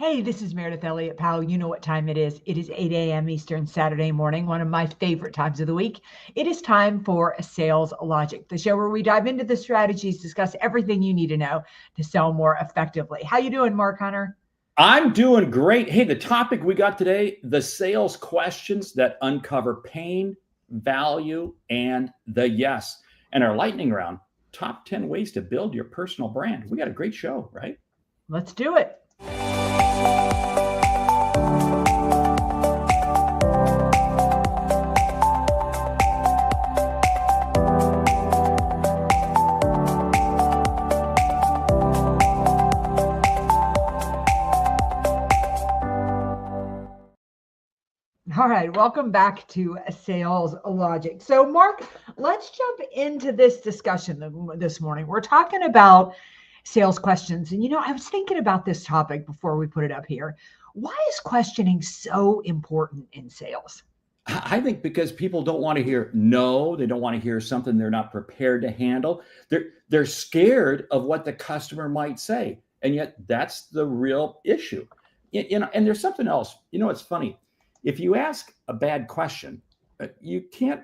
Hey, this is Meridith Elliott Powell. You know what time it is. It is 8 a.m. Eastern Saturday morning, one of my favorite times of the week. It is time for Sales Logic, the show where we dive into the strategies, discuss everything you need to know to sell more effectively. How you doing, Mark Hunter? I'm doing great. Hey, the topic we got today, the sales questions that uncover pain, value, and the yes. And our lightning round, top 10 ways to build your personal brand. We got a great show, right? Let's do it. All right, welcome back to Sales Logic. So, Mark, let's jump into this discussion this morning. We're talking about sales questions. And, I was thinking about this topic before we put it up here. Why is questioning so important in sales? I think because people don't want to hear no, they don't want to hear something they're not prepared to handle. They're scared of what the customer might say. And yet that's the real issue. And there's something else. It's funny. If you ask a bad question, you can't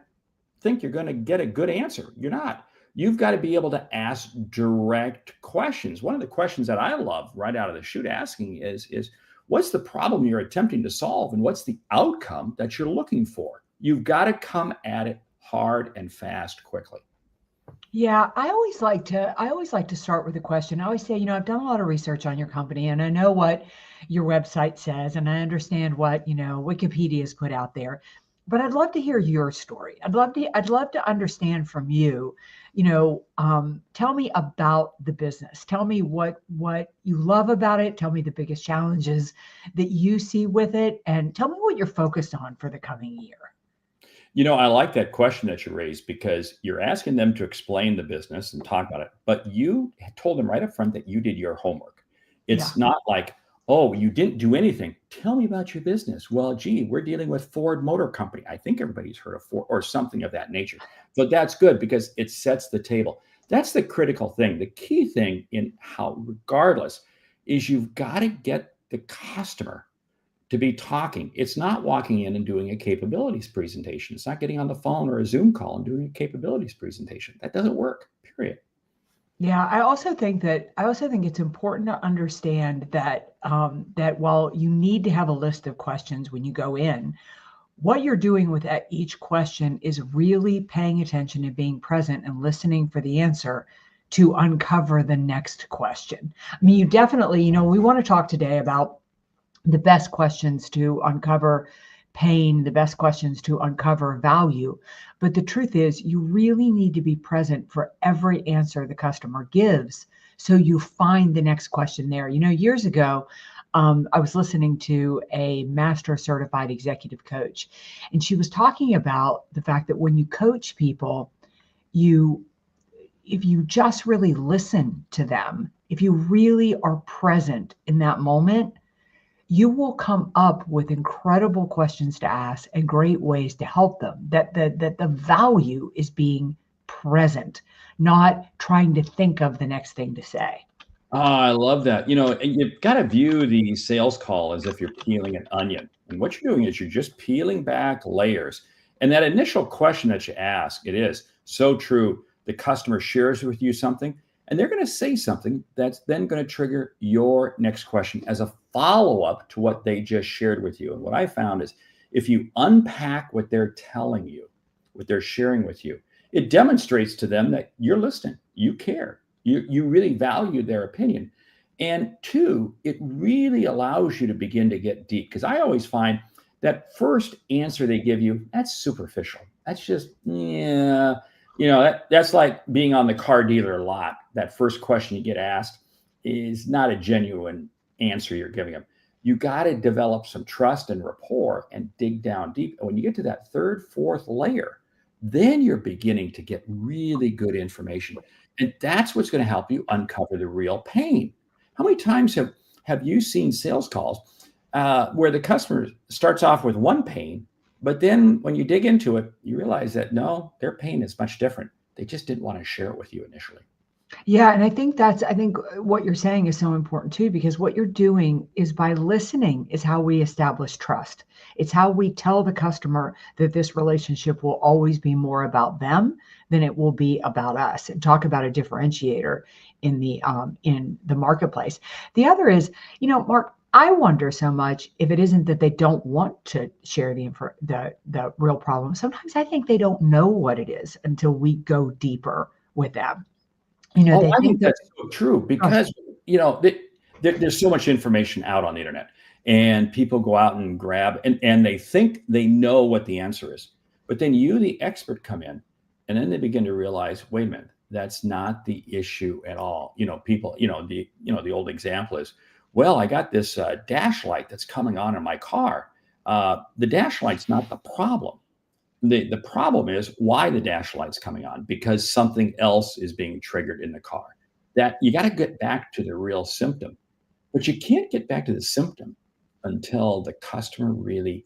think you're going to get a good answer. You're not. You've got to be able to ask direct questions. One of the questions that I love right out of the chute asking is what's the problem you're attempting to solve and what's the outcome that you're looking for? You've got to come at it hard and fast quickly. Yeah, I always like to start with a question. I always say, I've done a lot of research on your company and I know what your website says and I understand what, Wikipedia has put out there. But I'd love to hear your story. I'd love to understand from you, tell me about the business. Tell me what you love about it. Tell me the biggest challenges that you see with it and tell me what you're focused on for the coming year. I like that question that you raised because you're asking them to explain the business and talk about it, but you told them right up front that you did your homework. It's not like, oh, you didn't do anything. Tell me about your business. Well, gee, we're dealing with Ford Motor Company. I think everybody's heard of Ford or something of that nature. So that's good because it sets the table. That's the critical thing. The key thing in how, regardless, is you've got to get the customer to be talking. It's not walking in and doing a capabilities presentation. It's not getting on the phone or a Zoom call and doing a capabilities presentation. That doesn't work, period. Yeah, I also think it's important to understand that while you need to have a list of questions when you go in, what you're doing with each question is really paying attention and being present and listening for the answer to uncover the next question. I mean, you definitely, we want to talk today about the best questions to uncover pain, the best questions to uncover value. But the truth is, you really need to be present for every answer the customer gives so you find the next question there. Years ago, I was listening to a master certified executive coach, and she was talking about the fact that when you coach people, if you just really listen to them, if you really are present in that moment, you will come up with incredible questions to ask and great ways to help them. That the value is being present, not trying to think of the next thing to say. Oh, I love that. You've got to view the sales call as if you're peeling an onion. And what you're doing is you're just peeling back layers. And that initial question that you ask, it is so true. The customer shares with you something, and they're going to say something that's then going to trigger your next question as a follow-up to what they just shared with you. And what I found is if you unpack what they're telling you, what they're sharing with you, it demonstrates to them that you're listening, you care, you really value their opinion. And two, it really allows you to begin to get deep. Because I always find that first answer they give you, that's superficial. That's just, yeah, that's like being on the car dealer lot. That first question you get asked is not a genuine answer you're giving them. You got to develop some trust and rapport and dig down deep. And when you get to that third, fourth layer, then you're beginning to get really good information. And that's what's going to help you uncover the real pain. How many times have you seen sales calls where the customer starts off with one pain, but then when you dig into it, you realize that no, their pain is much different. They just didn't want to share it with you initially. Yeah, and I think what you're saying is so important too, because what you're doing is by listening is how we establish trust. It's how we tell the customer that this relationship will always be more about them than it will be about us. And talk about a differentiator in the marketplace. The other is, Mark, I wonder so much if it isn't that they don't want to share the real problem. Sometimes I think they don't know what it is until we go deeper with them. Oh, They I think think that. that's so true Oh, because, there's so much information out on the internet, and people go out and grab, and they think they know what the answer is. But then you, the expert, come in, and then they begin to realize, wait a minute, that's not the issue at all. People, the old example is, well, I got this dash light that's coming on in my car. The dash light's not the problem. The problem is why the dash light's coming on, because something else is being triggered in the car. That you got to get back to the real symptom, but you can't get back to the symptom until the customer really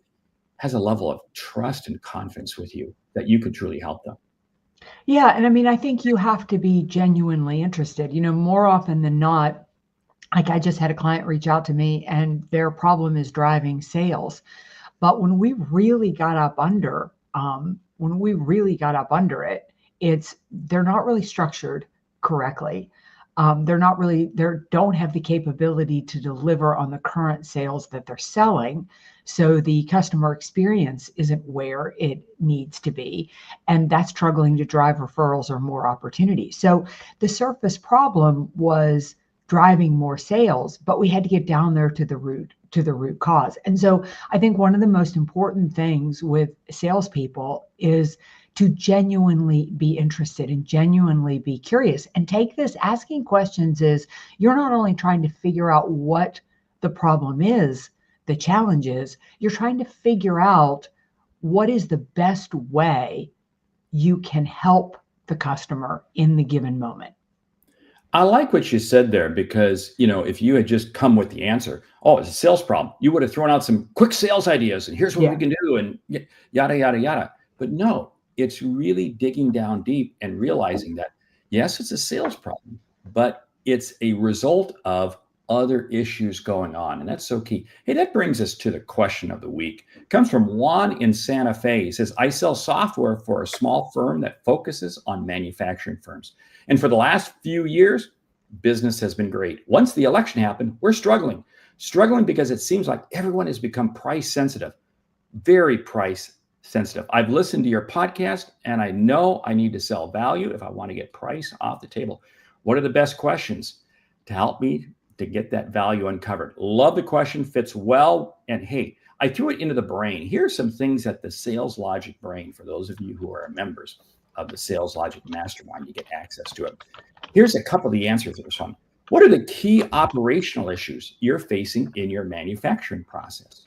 has a level of trust and confidence with you that you could truly help them. yeah, and I mean, I think you have to be genuinely interested. More often than not, like I just had a client reach out to me and their problem is driving sales. But when we really got up under it, it's they're not really structured correctly. They don't have the capability to deliver on the current sales that they're selling. So the customer experience isn't where it needs to be. And that's struggling to drive referrals or more opportunities. So the surface problem was driving more sales, but we had to get down there to the root cause. And so I think one of the most important things with salespeople is to genuinely be interested and genuinely be curious and take this asking questions is you're not only trying to figure out what the problem is, the challenge is, you're trying to figure out what is the best way you can help the customer in the given moment. I like what you said there because, if you had just come with the answer, oh, it's a sales problem, you would have thrown out some quick sales ideas and here's what we Yeah. can do and yada, yada, yada. But no, it's really digging down deep and realizing that, yes, it's a sales problem, but it's a result of other issues going on. And that's so key. Hey, that brings us to the question of the week. It comes from Juan in Santa Fe. He says, I sell software for a small firm that focuses on manufacturing firms. And for the last few years, business has been great. Once the election happened, we're struggling because it seems like everyone has become price sensitive, very price sensitive. I've listened to your podcast and I know I need to sell value if I want to get price off the table. What are the best questions to help me to get that value uncovered? Love the question, fits well. And hey, I threw it into the brain. Here's some things that the Sales Logic brain, for those of you who are members of the Sales Logic Mastermind, you get access to it. Here's a couple of the answers to this one. What are the key operational issues you're facing in your manufacturing process?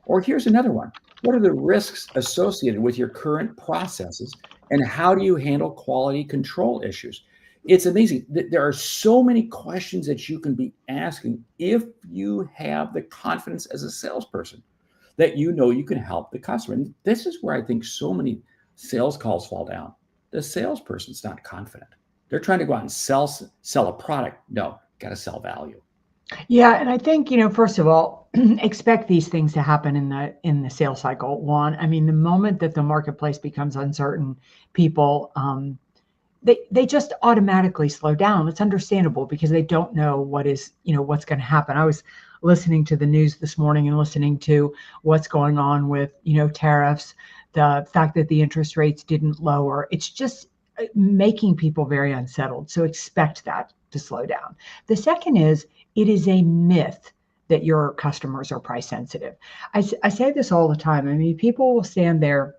Or here's another one. What are the risks associated with your current processes and how do you handle quality control issues? It's amazing. There are so many questions that you can be asking if you have the confidence as a salesperson that you can help the customer. And this is where I think so many sales calls fall down. The salesperson's not confident. They're trying to go out and sell a product. No, got to sell value. Yeah, and I think, first of all, expect these things to happen in the sales cycle. One, I mean, the moment that the marketplace becomes uncertain, people they just automatically slow down. It's understandable because they don't know what's going to happen. I was listening to the news this morning and listening to what's going on with, tariffs, the fact that the interest rates didn't lower. It's just making people very unsettled. So expect that to slow down. The second is it is a myth that your customers are price sensitive. I say this all the time. I mean, people will stand there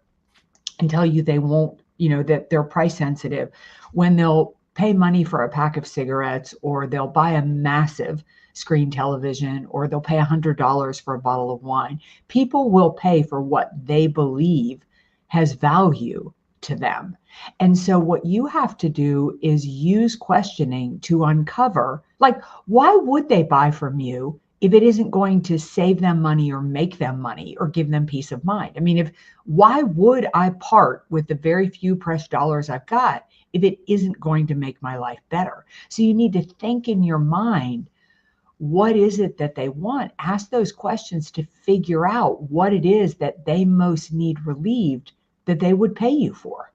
and tell you they won't, that they're price sensitive when they'll pay money for a pack of cigarettes or they'll buy a massive screen television or they'll pay $100 for a bottle of wine. People will pay for what they believe has value to them. And so what you have to do is use questioning to uncover, like, why would they buy from you if it isn't going to save them money or make them money or give them peace of mind? I mean, why would I part with the very few precious dollars I've got if it isn't going to make my life better? So you need to think in your mind, what is it that they want? Ask those questions to figure out what it is that they most need relieved that they would pay you for.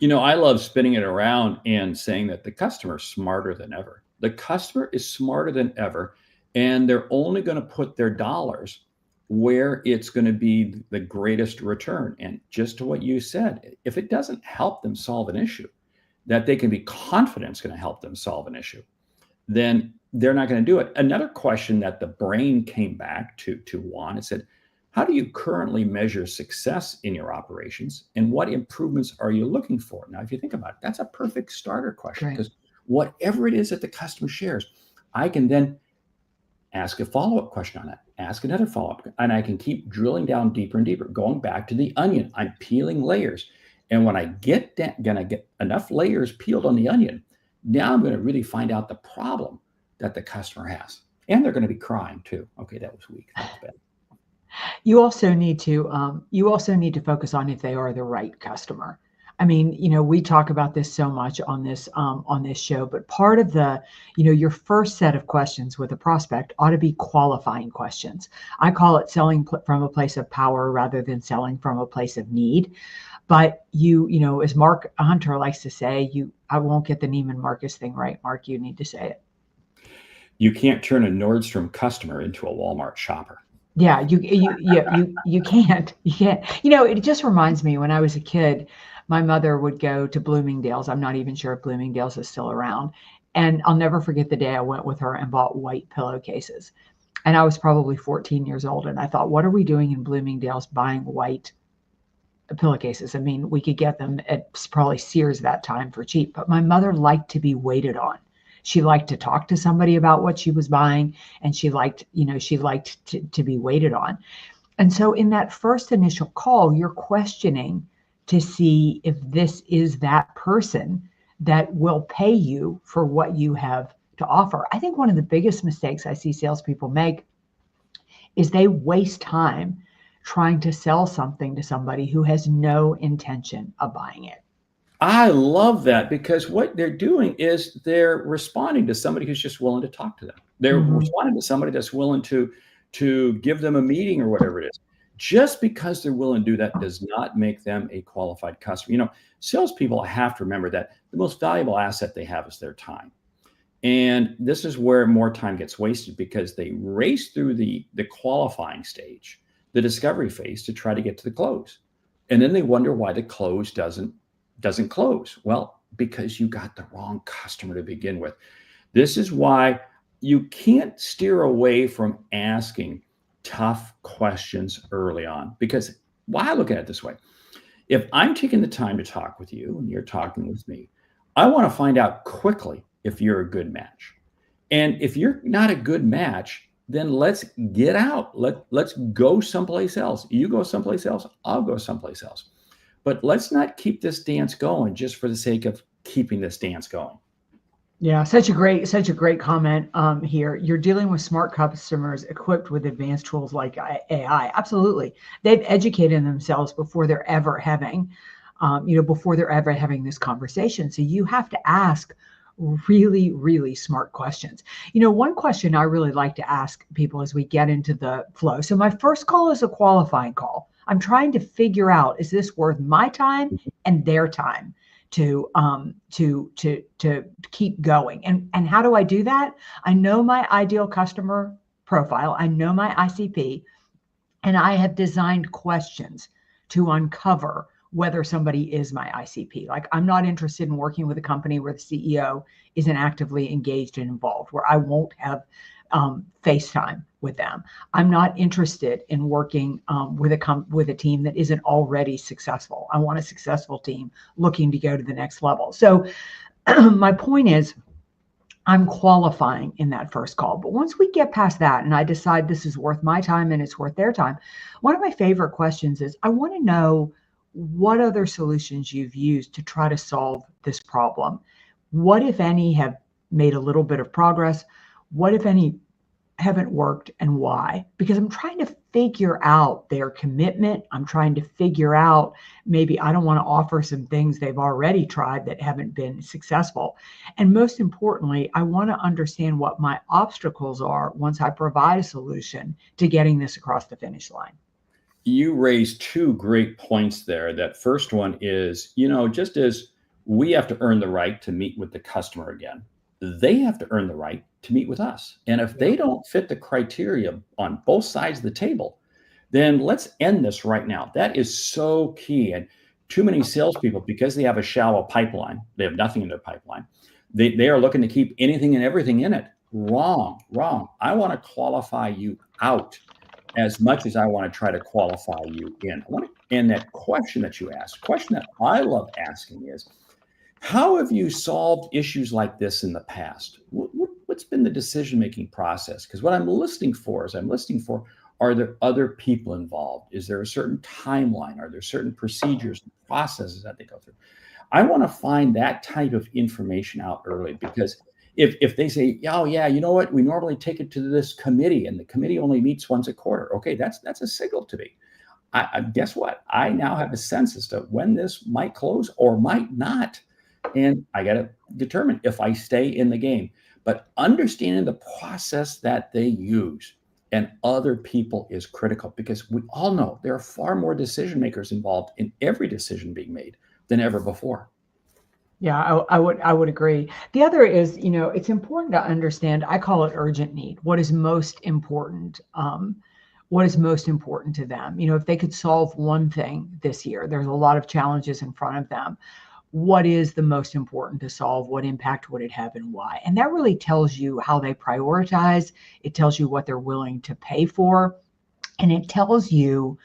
I love spinning it around and saying that the customer is smarter than ever. The customer is smarter than ever, and they're only going to put their dollars where it's going to be the greatest return. And just to what you said, if it doesn't help them solve an issue, that they can be confident it's going to help them solve an issue, then they're not going to do it. Another question that the brain came back to Juan, it said, how do you currently measure success in your operations, and what improvements are you looking for? Now, if you think about it, that's a perfect starter question, because whatever it is that the customer shares, I can then ask a follow-up question on that, ask another follow-up, and I can keep drilling down deeper and deeper, going back to the onion. I'm peeling layers. And when I gonna get enough layers peeled on the onion, now I'm going to really find out the problem that the customer has. And they're going to be crying too. Okay, that was weak. That was bad. You also need to focus on if they are the right customer. I mean, we talk about this so much on this show, but part of the, your first set of questions with a prospect ought to be qualifying questions. I call it selling from a place of power rather than selling from a place of need. But as Mark Hunter likes to say, I won't get the Neiman Marcus thing right. Mark, you need to say it. You can't turn a Nordstrom customer into a Walmart shopper. Yeah, you can't. It just reminds me, when I was a kid, my mother would go to Bloomingdale's. I'm not even sure if Bloomingdale's is still around. And I'll never forget the day I went with her and bought white pillowcases. And I was probably 14 years old. And I thought, what are we doing in Bloomingdale's buying white pillowcases? I mean, we could get them at probably Sears that time for cheap. But my mother liked to be waited on. She liked to talk to somebody about what she was buying, and she liked to be waited on. And so in that first initial call, you're questioning to see if this is that person that will pay you for what you have to offer. I think one of the biggest mistakes I see salespeople make is they waste time trying to sell something to somebody who has no intention of buying it. I love that, because what they're doing is they're responding to somebody who's just willing to talk to them. They're responding to somebody that's willing to give them a meeting or whatever it is. Just because they're willing to do that does not make them a qualified customer. Salespeople have to remember that the most valuable asset they have is their time. And this is where more time gets wasted, because they race through the qualifying stage, the discovery phase, to try to get to the close. And then they wonder why the close doesn't close. Well, because you got the wrong customer to begin with. This is why you can't steer away from asking tough questions early on, because why I look at it this way: if I'm taking the time to talk with you and you're talking with me, I want to find out quickly if you're a good match. And if you're not a good match, then let's get out. Let's go someplace else. You go someplace else, I'll go someplace else. But let's not keep this dance going just for the sake of keeping this dance going. Yeah, such a great comment here. You're dealing with smart customers equipped with advanced tools like AI. Absolutely. They've educated themselves before they're ever having, this conversation. So you have to ask really, really smart questions. One question I really like to ask people as we get into the flow. So my first call is a qualifying call. I'm trying to figure out, is this worth my time and their time to keep going? And how do I do that? I know my ideal customer profile. I know my ICP, and I have designed questions to uncover whether somebody is my ICP. Like, I'm not interested in working with a company where the CEO isn't actively engaged and involved, where I won't have FaceTime with them. I'm not interested in working with a team that isn't already successful. I want a successful team looking to go to the next level. So my point is, I'm qualifying in that first call. But once we get past that and I decide this is worth my time and it's worth their time, one of my favorite questions is, I want to know what other solutions you've used to try to solve this problem. What, if any, have made a little bit of progress? What, if any, haven't worked and why? Because I'm trying to figure out their commitment. I'm trying to figure out, maybe I don't want to offer some things they've already tried that haven't been successful. And most importantly, I want to understand what my obstacles are once I provide a solution to getting this across the finish line. You raised two great points there. That first one is, just as we have to earn the right to meet with the customer again, they have to earn the right to meet with us. And if they don't fit the criteria on both sides of the table, then let's end this right now. That is so key. And too many salespeople, because they have a shallow pipeline, they have nothing in their pipeline. They are looking to keep anything and everything in it. Wrong. I want to qualify you out as much as I want to try to qualify you in. And that question that you asked, question that I love asking is, how have you solved issues like this in the past? What's been the decision-making process? Because what I'm listening for, are there other people involved? Is there a certain timeline? Are there certain procedures and processes that they go through? I want to find that type of information out early, because if they say, oh yeah, you know what, we normally take it to this committee and the committee only meets once a quarter. Okay, that's a signal to me. I guess what? I now have a sense as to when this might close or might not. And I got to determine if I stay in the game. But understanding the process that they use and other people is critical, because we all know there are far more decision makers involved in every decision being made than ever before. Yeah, I would agree. The other is, it's important to understand, I call it urgent need. What is most important? What is most important to them? If they could solve one thing this year, there's a lot of challenges in front of them. What is the most important to solve? What impact would it have and why? And that really tells you how they prioritize. It tells you what they're willing to pay for. And it tells you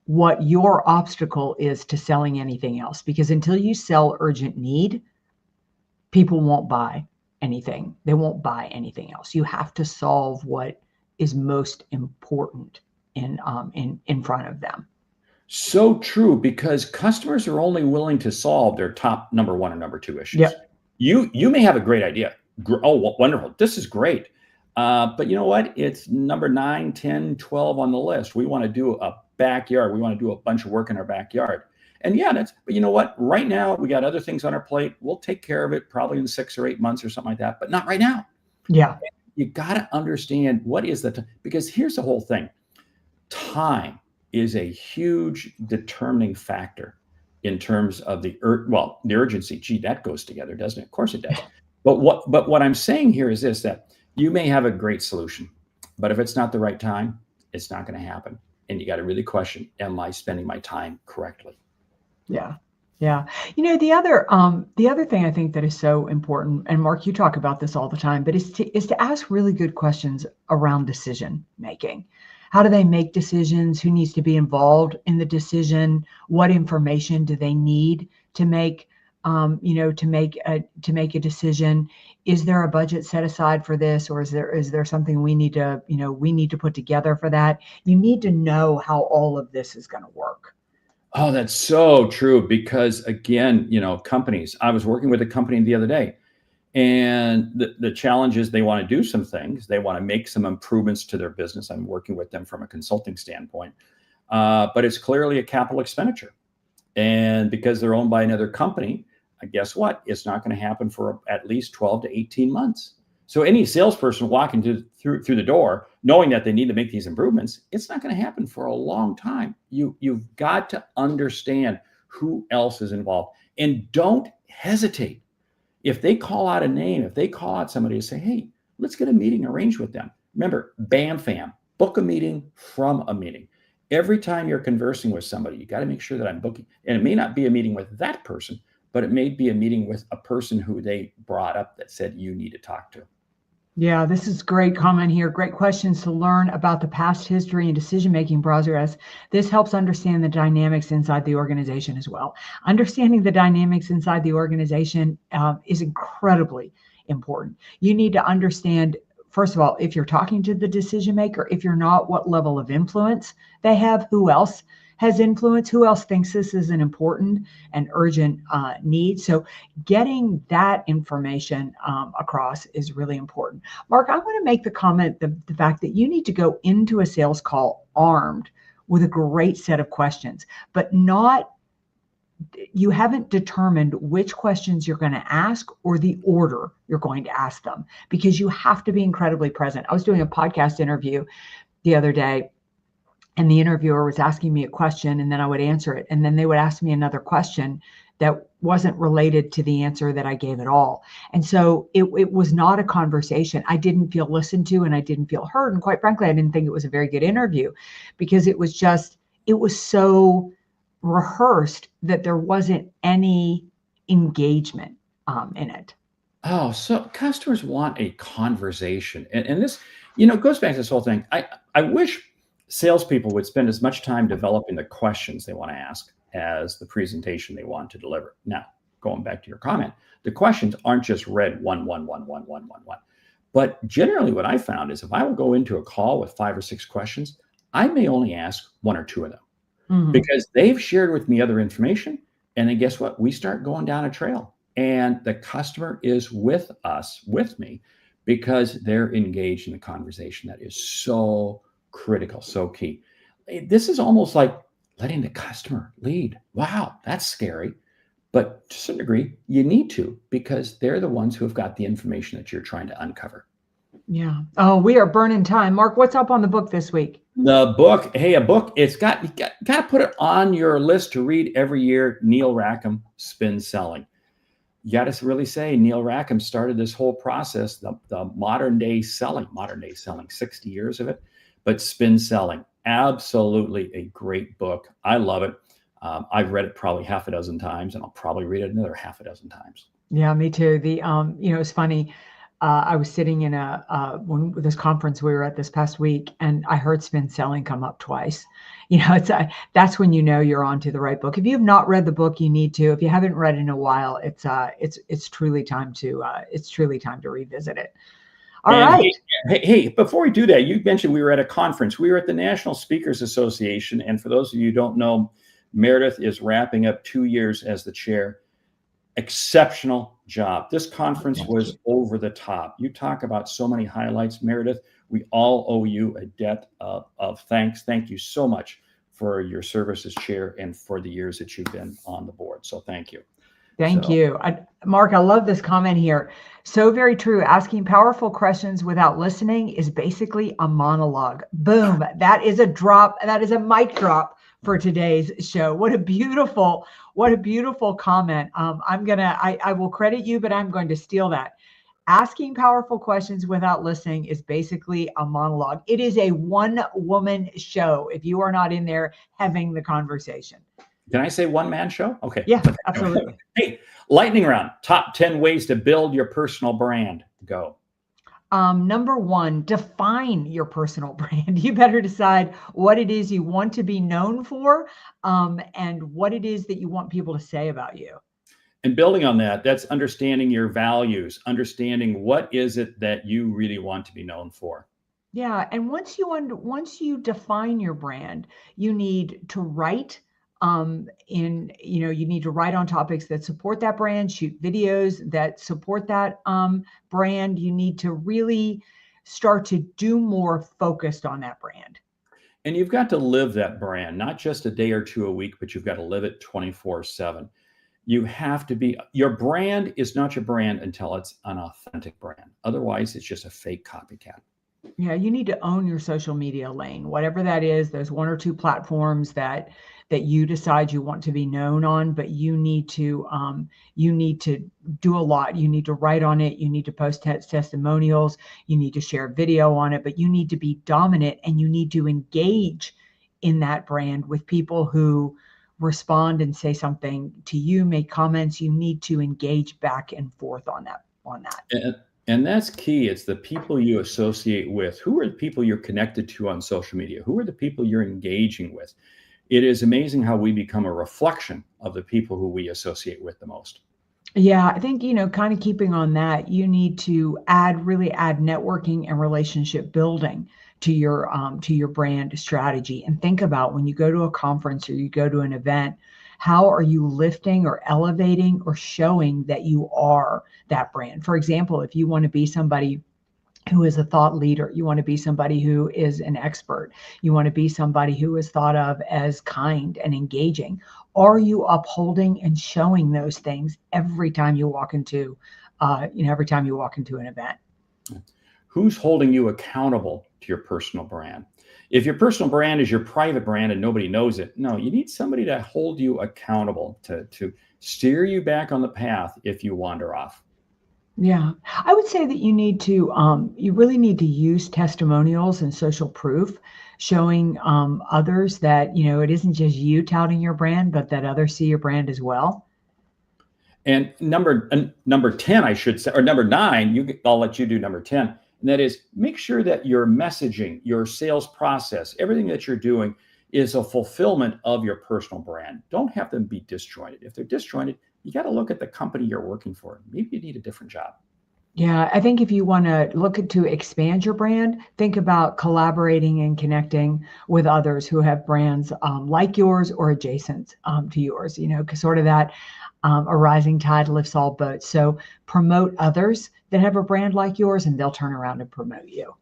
what your obstacle is to selling anything else. Because until you sell urgent need, people won't buy anything. They won't buy anything else. You have to solve what is most important in front of them. So true, because customers are only willing to solve their top number one or number two issues. Yep. You may have a great idea. Oh, wonderful. This is great. But you know what? It's number 9, 10, 12 on the list. We want to do a backyard. We want to do a bunch of work in our backyard. And yeah, but you know what? Right now, we got other things on our plate. We'll take care of it probably in 6 or 8 months or something like that, but not right now. Yeah. You got to understand what is because here's the whole thing. Time is a huge determining factor in terms of the urgency. Gee, that goes together, doesn't it? Of course it does. But what I'm saying here is this, that you may have a great solution, but if it's not the right time, it's not going to happen. And you got to really question, am I spending my time correctly? Yeah. Yeah. The other thing I think that is so important, and Mark, you talk about this all the time, but is to ask really good questions around decision making. How do they make decisions? Who needs to be involved in the decision? What information do they need to make, to make a decision? Is there a budget set aside for this, or is there something we need to put together for that? You need to know how all of this is going to work. Oh, that's so true. Because again, companies, I was working with a company the other day, and the challenge is they want to do some things. They want to make some improvements to their business. I'm working with them from a consulting standpoint, but it's clearly a capital expenditure. And because they're owned by another company, guess what? It's not going to happen for at least 12 to 18 months. So any salesperson walking through the door, knowing that they need to make these improvements, it's not going to happen for a long time. You've got to understand who else is involved, and don't hesitate. If they call out a name, if they call out somebody and say, hey, let's get a meeting arranged with them. Remember, bam, fam, book a meeting from a meeting. Every time you're conversing with somebody, you got to make sure that I'm booking. And it may not be a meeting with that person, but it may be a meeting with a person who they brought up that said you need to talk to. Yeah, this is great comment here. Great questions to learn about the past history and decision-making process. This helps understand the dynamics inside the organization as well. Understanding the dynamics inside the organization is incredibly important. You need to understand, first of all, if you're talking to the decision maker, if you're not, what level of influence they have, who else has influence? Who else thinks this is an important and urgent need? So getting that information across is really important. Mark, I want to make the comment, the fact that you need to go into a sales call armed with a great set of questions, but you haven't determined which questions you're going to ask or the order you're going to ask them, because you have to be incredibly present. I was doing a podcast interview the other day, and the interviewer was asking me a question, and then I would answer it. And then they would ask me another question that wasn't related to the answer that I gave at all. And so it was not a conversation. I didn't feel listened to, and I didn't feel heard. And quite frankly, I didn't think it was a very good interview, because it was so rehearsed that there wasn't any engagement in it. Oh, so customers want a conversation. And this, goes back to this whole thing. I wish salespeople would spend as much time developing the questions they want to ask as the presentation they want to deliver. Now, going back to your comment, the questions aren't just read one. But generally what I found is if I will go into a call with 5 or 6 questions, I may only ask 1 or 2 of them. Because they've shared with me other information. And then guess what? We start going down a trail, and the customer is with me, because they're engaged in the conversation. That is so critical, so key. This is almost like letting the customer lead. Wow, that's scary. But to some degree, you need to, because they're the ones who have got the information that you're trying to uncover. Yeah. Oh, we are burning time. Mark, what's up on the book this week? The book, a book, you got to put it on your list to read every year. Neil Rackham, Spin Selling. You got to really say Neil Rackham started this whole process, the modern day selling, 60 years of it, but Spin Selling, absolutely a great book. I love it. I've read it probably half a dozen times, and I'll probably read it another half a dozen times. Yeah, me too. It's funny. I was sitting in this conference we were at this past week, and I heard Spin Selling come up twice. That's when you know you're onto the right book. If you have not read the book, you need to. If you haven't read it in a while, it's truly time to revisit it. All right. Hey, before we do that, you mentioned we were at a conference. We were at the National Speakers Association, and for those of you who don't know, Meridith is wrapping up 2 years as the chair. Exceptional job. This conference was over the top. You talk about so many highlights, Meridith. We all owe you a debt of thanks. Thank you so much for your service as chair and for the years that you've been on the board. So thank you. Thank you. Mark, I love this comment here. So very true. Asking powerful questions without listening is basically a monologue. Boom. That is a drop. That is a mic drop for today's show. What a beautiful comment. I will credit you, but I'm going to steal that. Asking powerful questions without listening is basically a monologue. It is a one-woman show if you are not in there having the conversation. Can I say one-man show? Okay. Yeah, absolutely. Hey, lightning round. Top 10 ways to build your personal brand. Go. Number 1, define your personal brand. You better decide what it is you want to be known for, and what it is that you want people to say about you. And building on that, that's understanding your values, understanding what is it that you really want to be known for. Yeah, and once you define your brand, you need to write you need to write on topics that support that brand, shoot videos that support that brand. You need to really start to do more focused on that brand. And you've got to live that brand, not just a day or two a week, but you've got to live it 24/7. You have to be, your brand is not your brand until it's an authentic brand. Otherwise, it's just a fake copycat. Yeah, you need to own your social media lane, whatever that is. There's 1 or 2 platforms that you decide you want to be known on, but you need to do a lot. You need to write on it. You need to post testimonials. You need to share video on it, but you need to be dominant, and you need to engage in that brand with people who respond and say something to you, make comments. You need to engage back and forth on that. And that's key. It's the people you associate with. Who are the people you're connected to on social media? Who are the people you're engaging with? It is amazing how we become a reflection of the people who we associate with the most. Yeah, I think, kind of keeping on that, you need to really add networking and relationship building to your brand strategy, and think about when you go to a conference or you go to an event, how are you lifting or elevating or showing that you are that brand? For example, if you want to be somebody who is a thought leader, you want to be somebody who is an expert, you want to be somebody who is thought of as kind and engaging, are you upholding and showing those things every time you walk into every time you walk into an event? Who's holding you accountable to your personal brand? If your personal brand is your private brand and nobody knows it, no, you need somebody to hold you accountable, to steer you back on the path if you wander off. Yeah, I would say that you really need to use testimonials and social proof, showing others that, it isn't just you touting your brand, but that others see your brand as well. And number 10, I should say, or number 9, I'll let you do number 10. And that is, make sure that your messaging, your sales process, everything that you're doing is a fulfillment of your personal brand. Don't have them be disjointed. If they're disjointed, you got to look at the company you're working for. Maybe you need a different job. Yeah, I think if you want to look to expand your brand, think about collaborating and connecting with others who have brands like yours or adjacent to yours, because sort of that a rising tide lifts all boats. So promote others that have a brand like yours, and they'll turn around and promote you.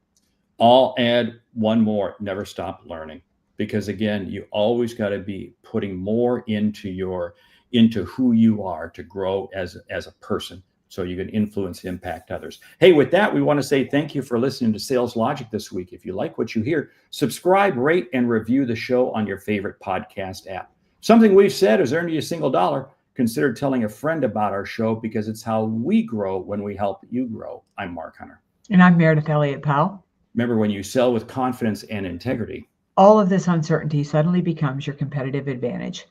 I'll add one more: never stop learning, because again, you always got to be putting more into who you are to grow as a person, so you can influence, impact others. Hey, with that, we want to say thank you for listening to Sales Logic this week. If you like what you hear, subscribe, rate, and review the show on your favorite podcast app. Something we've said has earned you a single dollar. Consider telling a friend about our show, because it's how we grow when we help you grow. I'm Mark Hunter. And I'm Meridith Elliott Powell. Remember, when you sell with confidence and integrity, all of this uncertainty suddenly becomes your competitive advantage.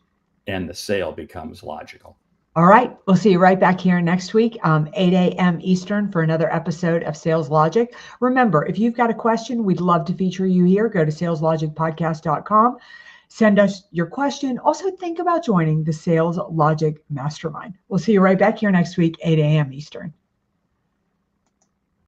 And the sale becomes logical. All right. We'll see you right back here next week, 8 a.m. Eastern, for another episode of Sales Logic. Remember, if you've got a question, we'd love to feature you here. Go to saleslogicpodcast.com. Send us your question. Also, think about joining the Sales Logic Mastermind. We'll see you right back here next week, 8 a.m. Eastern.